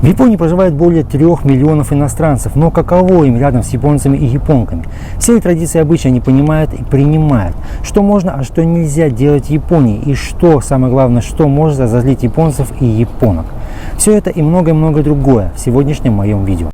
В Японии проживает более 3 миллионов иностранцев, но каково им рядом с японцами и японками? Все традиции и обычаи они понимают и принимают. Что можно, а что нельзя делать в Японии? И что, самое главное, что может разозлить японцев и японок? Все это и многое-многое другое в сегодняшнем моем видео.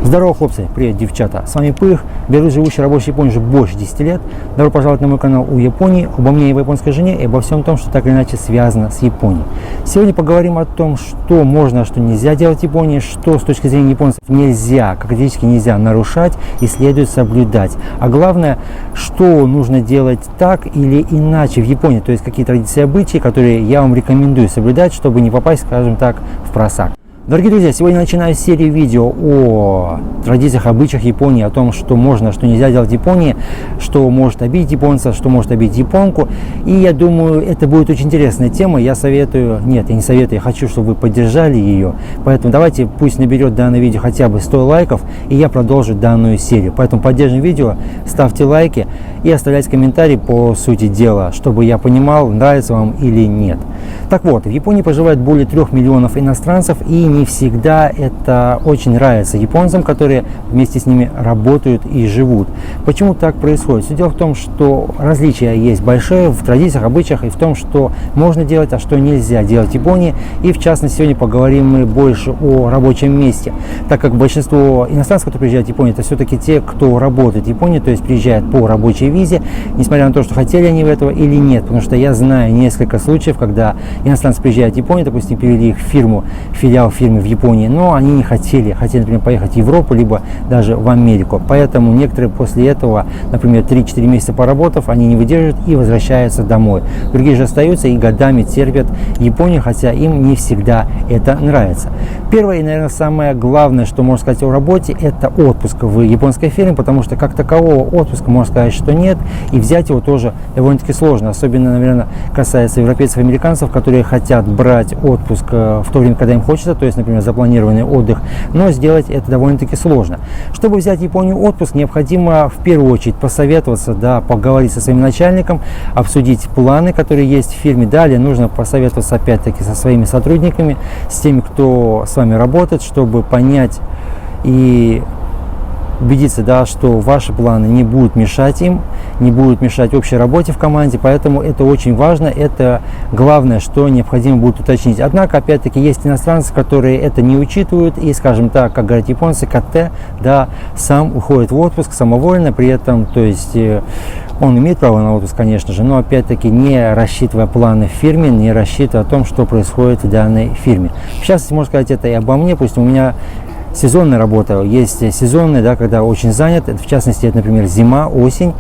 Здорово, хлопцы! Привет, девчата! С вами Пых, белорус, живущий, рабочий в Японии уже больше 10 лет. Добро пожаловать на мой канал о Японии, обо мне и его японской жене, и обо всем том, что так или иначе связано с Японией. Сегодня поговорим о том, что можно, а что нельзя делать в Японии, что с точки зрения японцев нельзя, категорически нельзя нарушать и следует соблюдать. А главное, что нужно делать так или иначе в Японии, то есть какие традиции и обычаи, которые я вам рекомендую соблюдать, чтобы не попасть, скажем так, в просак. Дорогие друзья, сегодня начинаю серию видео о традициях, обычаях Японии, о том, что можно, что нельзя делать в Японии, что может обидеть японца, что может обидеть японку. И я думаю, это будет очень интересная тема. Я советую, нет, я не советую, я хочу, чтобы вы поддержали ее. Поэтому давайте, пусть наберет данное видео хотя бы 100 лайков, и я продолжу данную серию. Поэтому поддержим видео, ставьте лайки и оставляйте комментарии по сути дела, чтобы я понимал, нравится вам или нет. Так вот, в Японии проживает более 3 миллионов иностранцев, и не всегда это очень нравится японцам, которые вместе с ними работают и живут. Почему так происходит? Все дело в том, что различия есть большие в традициях, обычаях и в том, что можно делать, а что нельзя делать в Японии. И в частности, сегодня поговорим мы больше о рабочем месте, так как большинство иностранцев, которые приезжают в Японию, это все-таки те, кто работает в Японии, то есть приезжают по рабочей визе, несмотря на то, что хотели они этого или нет. Потому что я знаю несколько случаев, когда иностранцы приезжают в Японию, допустим, перевели их в фирму, филиал фирмы в Японии, но они не хотели, например, поехать в Европу, либо даже в Америку. Поэтому некоторые после этого, например, 3-4 месяца поработав, они не выдерживают и возвращаются домой. Другие же остаются и годами терпят Японию, хотя им не всегда это нравится. Первое и, наверное, самое главное, что можно сказать о работе, это отпуск в японской фирме, потому что как такового отпуска можно сказать, что нет, и взять его тоже довольно-таки сложно. Особенно, наверное, касается европейцев и американцев, которые хотят брать отпуск в то время, когда им хочется, то есть, например, запланированный отдых, но сделать это довольно-таки сложно. Чтобы взять в Японию отпуск, необходимо в первую очередь посоветоваться, да, поговорить со своим начальником, обсудить планы, которые есть в фирме. Далее нужно посоветоваться опять-таки со своими сотрудниками, с теми, кто с вами работает, чтобы понять и убедиться, да, что ваши планы не будут мешать им, не будут мешать общей работе в команде, поэтому это очень важно, это главное, что необходимо будет уточнить. Однако, опять-таки, есть иностранцы, которые это не учитывают и, скажем так, как говорят японцы, КТ, да, сам уходит в отпуск самовольно, при этом, то есть он имеет право на отпуск, конечно же, но опять-таки не рассчитывая планы в фирме, не рассчитывая о том, что происходит в данной фирме. В частности, можно сказать это и обо мне, пусть у меня сезонная работа, есть сезонная, да, когда очень занят, в частности, это, например, зима, осень,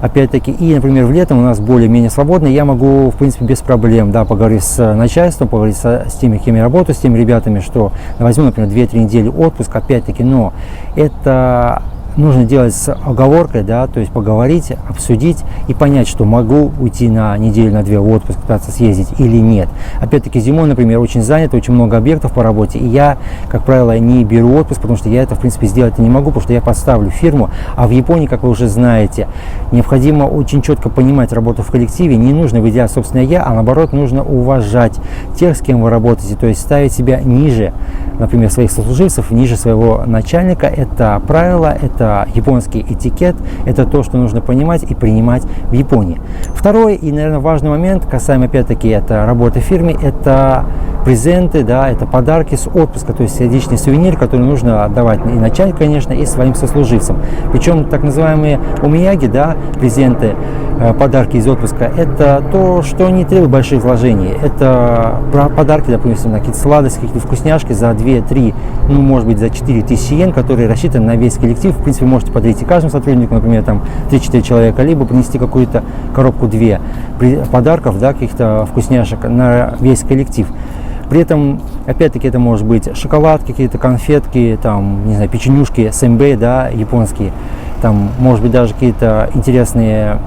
опять-таки, и, например, в летом у нас более-менее свободно, я могу, в принципе, без проблем, да, поговорить с начальством, поговорить с теми, кем я работаю, с теми ребятами, что возьму, например, 2-3 недели отпуск, опять-таки, но это нужно делать с оговоркой, да, то есть поговорить, обсудить и понять, что могу уйти на неделю, на 2 в отпуск, пытаться съездить или нет. Опять-таки зимой, например, очень занято, очень много объектов по работе, и я, как правило, не беру отпуск, потому что я это, в принципе, сделать не могу, потому что я подставлю фирму, а в Японии, как вы уже знаете, необходимо очень четко понимать работу в коллективе, не нужно выделять собственное я, а наоборот, нужно уважать тех, с кем вы работаете, то есть ставить себя ниже, например, своих сослуживцев, ниже своего начальника. Это правило, это японский этикет, это то, что нужно понимать и принимать в Японии. Второй и, наверное, важный момент, касаемо, опять-таки, это работы в фирме, это презенты, да, это подарки с отпуска, то есть сердечный сувенир, который нужно отдавать и начальнику, конечно, и своим сослуживцам. Причем так называемые умияги, да, презенты, подарки из отпуска, это то, что не требует больших вложений. Это подарки, допустим, на какие-то сладости, какие-то вкусняшки за 2-3, ну, может быть, за 4000 йен, которые рассчитаны на весь коллектив. В принципе, можете подарить и каждому сотруднику, например, там 3-4 человека, либо принести какую-то коробку-2 подарков, да, каких-то вкусняшек на весь коллектив. При этом, опять-таки, это может быть шоколад, какие-то конфетки, там, не знаю, печенюшки, сэмбэй, да, японские, там, может быть, даже какие-то интересные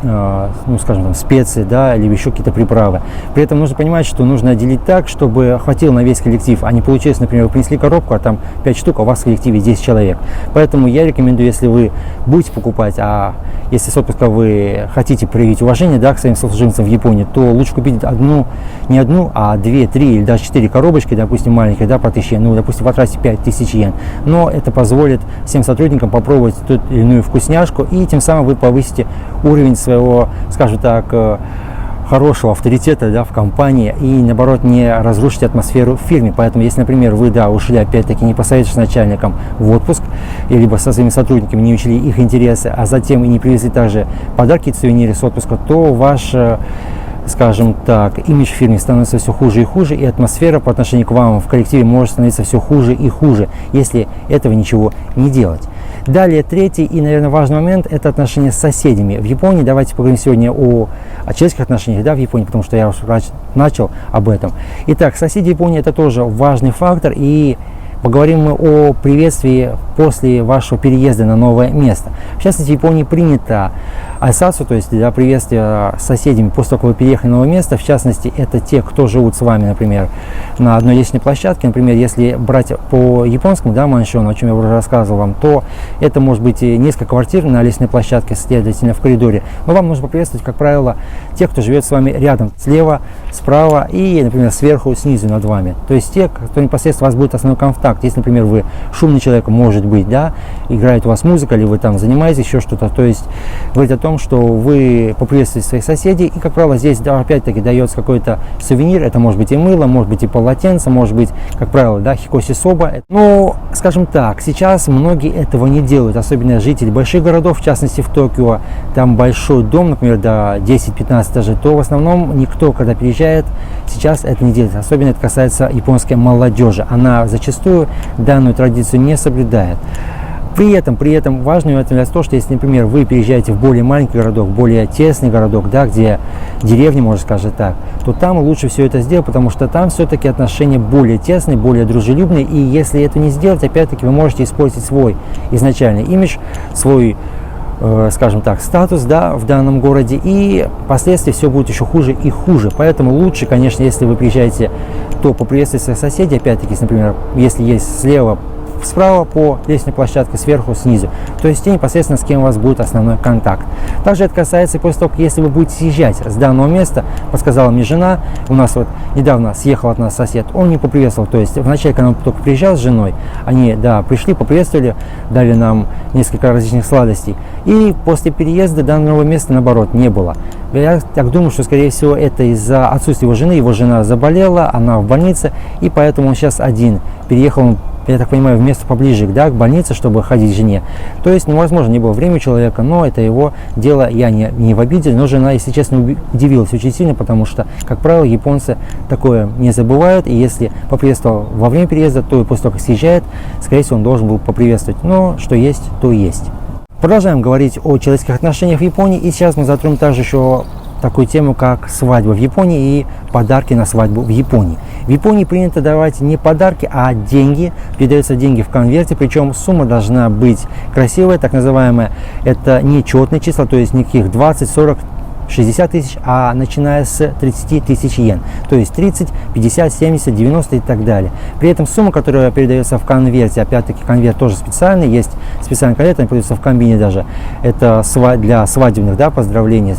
ну, скажем, там, специи, да, или еще какие-то приправы. При этом нужно понимать, что нужно отделить так, чтобы хватило на весь коллектив, а не получилось, например, вы принесли коробку, а там 5 штук, а у вас в коллективе 10 человек. Поэтому я рекомендую, если вы будете покупать, а если с отпуска вы хотите проявить уважение, да, к своим сослуживцам в Японии, то лучше купить не одну, а 2, 3 или даже 4 коробочки, допустим, маленькие, да, по 1000 йен, ну, допустим, потратить 5000 йен. Но это позволит всем сотрудникам попробовать ту или иную вкусняшку, и тем самым вы повысите уровень своего, скажем так, хорошего авторитета, да, в компании, и наоборот не разрушить атмосферу в фирме. Поэтому если, например, вы, да, ушли опять-таки не посоветовавшись с начальником в отпуск, либо со своими сотрудниками не учли их интересы, а затем и не привезли также подарки, сувениры с отпуска, то ваш, скажем так, имидж в фирме становится все хуже и хуже, и атмосфера по отношению к вам в коллективе может становиться все хуже и хуже, если этого ничего не делать. Далее, третий и, наверное, важный момент – это отношения с соседями. В Японии, давайте поговорим сегодня о человеческих отношениях, да, в Японии, потому что я уже начал об этом. Итак, соседи Японии – это тоже важный фактор, и поговорим мы о приветствии после вашего переезда на новое место. В частности, в Японии принято айсацу, то есть, да, приветствие с соседями после того, как вы переехали на новое место. В частности, это те, кто живут с вами, например, на одной лестничной площадке. Например, если брать по японскому, да, маншону, о чем я уже рассказывал вам, то это может быть несколько квартир на лестничной площадке, следовательно, в коридоре. Но вам нужно поприветствовать, как правило, тех, кто живет с вами рядом, слева, справа и, например, сверху, снизу над вами. То есть те, кто непосредственно у вас будет основной контакт. Если, например, вы шумный человек, может быть, да, играет у вас музыка, или вы там занимаетесь еще что-то, то есть говорить о том, что вы поприветствуете своих соседей, и, как правило, здесь, да, опять-таки дается какой-то сувенир, это может быть и мыло, может быть и полотенце, может быть, как правило, да, хикоси соба. Но, скажем так, сейчас многие этого не делают, особенно жители больших городов, в частности в Токио, там большой дом, например, до 10-15 этажей, то в основном никто, когда переезжает, сейчас это не делает. Особенно это касается японской молодежи. Она зачастую данную традицию не соблюдает. При этом важно отметить то, что если, например, вы переезжаете в более маленький городок, более тесный городок, да, где деревня, можно сказать так, то там лучше все это сделать, потому что там все-таки отношения более тесные, более дружелюбные, и если это не сделать, опять-таки вы можете использовать свой изначальный имидж, свой, скажем так, статус, да, в данном городе, и впоследствии все будет еще хуже и хуже. Поэтому лучше, конечно, если вы приезжаете, то поприветствовать своих соседей, опять-таки, например, если есть слева, справа по лестничной площадке, сверху, снизу. То есть те непосредственно, с кем у вас будет основной контакт. Также это касается после того, если вы будете съезжать с данного места, подсказала мне жена, у нас вот недавно съехал от нас сосед, он не поприветствовал. То есть вначале, когда он только приезжал с женой, они, да, пришли, поприветствовали, дали нам несколько различных сладостей. И после переезда данного места, наоборот, не было. Я так думаю, что, скорее всего, это из-за отсутствия его жены. Его жена заболела, она в больнице, и поэтому он сейчас один. Переехал, я так понимаю, в место поближе, да, к больнице, чтобы ходить к жене. То есть, невозможно, не было времени у человека, но это его дело, я не в обиде, но жена, если честно, удивилась очень сильно, потому что, как правило, японцы такое не забывают, и если поприветствовал во время переезда, то и после того, как съезжает, скорее всего, он должен был поприветствовать. Но что есть, то есть. Продолжаем говорить о человеческих отношениях в Японии, и сейчас мы затронем также еще такую тему, как свадьба в Японии и подарки на свадьбу в Японии. В Японии принято давать не подарки, а деньги. Передаются деньги в конверте, причем сумма должна быть красивая, так называемая. Это не четные числа, то есть никаких 20, 40, 60 тысяч, а начиная с 30 тысяч йен, то есть 30, 50, 70, 90 и так далее. При этом сумма, которая передается в конверте, опять-таки конверт тоже специальный, есть специальный конверт, он продается в комбине даже, это для свадебных, да, поздравлений,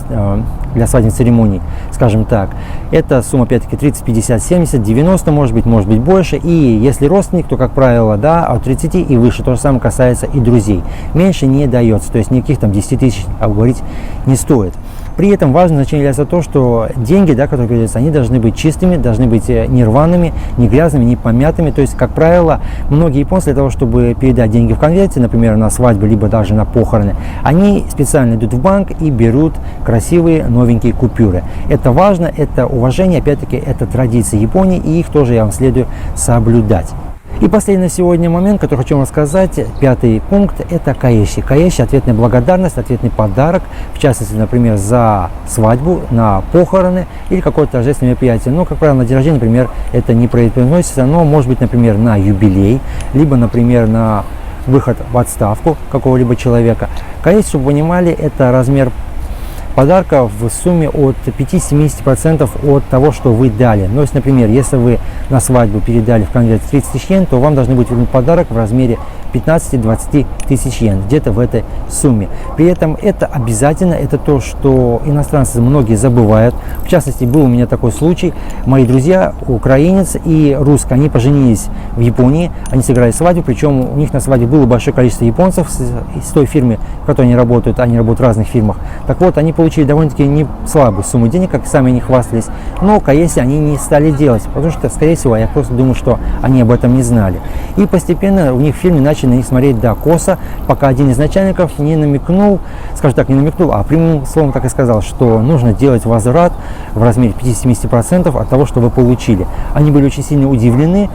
для свадебных церемоний, скажем так. Эта сумма, опять-таки, 30, 50, 70, 90, может быть больше, и если родственник, то, как правило, да, от 30 и выше. То же самое касается и друзей. Меньше не дается, то есть никаких там 10 тысяч говорить не стоит. При этом важное значение является то, что деньги, да, которые передаются, они должны быть чистыми, должны быть не рваными, не грязными, не помятыми. То есть, как правило, многие японцы для того, чтобы передать деньги в конверте, например, на свадьбу, либо даже на похороны, они специально идут в банк и берут красивые новенькие купюры. Это важно, это уважение, опять-таки, это традиции Японии, и их тоже я вам следую соблюдать. И последний на сегодня момент, который хочу вам сказать, пятый пункт, это каэши. Каэши – ответная благодарность, ответный подарок, в частности, например, за свадьбу, на похороны или какое-то торжественное мероприятие. Но, как правило, на день рождения, например, это не произносится, но может быть, например, на юбилей, либо, например, на выход в отставку какого-либо человека. Каэши, чтобы вы понимали, это размер подарка в сумме от 50-70% от того, что вы дали. Ну, есть, например, если вы на свадьбу передали в конверт 30 тысяч йен, то вам должны быть вернуть подарок в размере 15-20 тысяч йен, где-то в этой сумме. При этом это обязательно, это то, что иностранцы многие забывают. В частности, был у меня такой случай. Мои друзья, украинец и русский, они поженились в Японии, они сыграли свадьбу, причем у них на свадьбе было большое количество японцев из той фирмы, в которой они работают в разных фирмах. Так вот, они получили довольно-таки не слабую сумму денег, как сами они хвастались, но КС они не стали делать, потому что, скорее всего, я просто думаю, что они об этом не знали. И постепенно у них в фирме начали на них смотреть, да, косо, пока один из начальников не намекнул, скажем так, не намекнул, а прямым словом так и сказал, что нужно делать возврат в размере 50-70% от того, что вы получили. Они были очень сильно удивлены,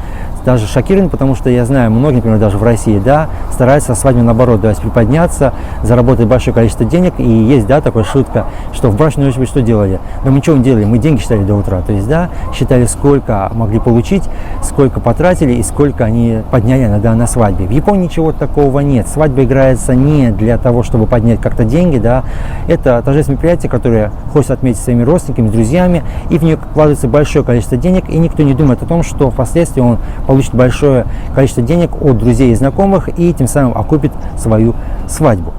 даже шокированы, потому что я знаю, многие, например, даже в России, да, стараются со свадьбы наоборот, то есть приподняться, заработать большое количество денег, и есть, да, такая шутка, что в брачную ночь вы что делали? Да мы ничего не делали, мы деньги считали до утра, то есть, да, считали, сколько могли получить, сколько потратили и сколько они подняли на свадьбе. В Японии ничего такого нет, свадьба играется не для того, чтобы поднять как-то деньги, да, это торжественное мероприятие, которое хочется отметить своими родственниками, друзьями, и в нее вкладывается большое количество денег, и никто не думает о том, что впоследствии он получит большое количество денег от друзей и знакомых и тем самым окупит свою свадьбу.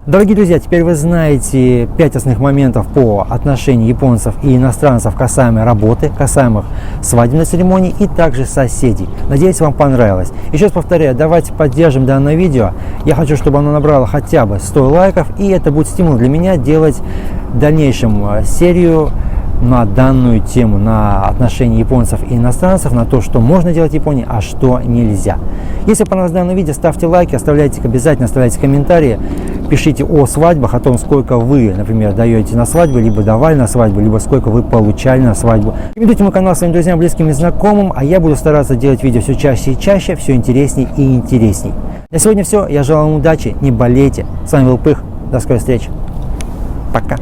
Дорогие друзья, теперь вы знаете 5 основных моментов по отношению японцев и иностранцев касаемо работы, касаемо свадебной церемонии и также соседей. Надеюсь, вам понравилось. Еще раз повторяю, давайте поддержим данное видео. Я хочу, чтобы оно набрало хотя бы 100 лайков, и это будет стимул для меня делать в дальнейшем серию на данную тему, на отношения японцев и иностранцев, на то, что можно делать в Японии, а что нельзя. Если понравилось данное видео, ставьте лайки, обязательно оставляйте комментарии, пишите о свадьбах, о том, сколько вы, например, даете на свадьбу, либо давали на свадьбу, либо сколько вы получали на свадьбу. Рекомендуйте мой канал своим друзьям, близким и знакомым, а я буду стараться делать видео все чаще и чаще, все интересней и интересней. На сегодня все. Я желаю вам удачи, не болейте. С вами был Пых. До скорой встречи. Пока.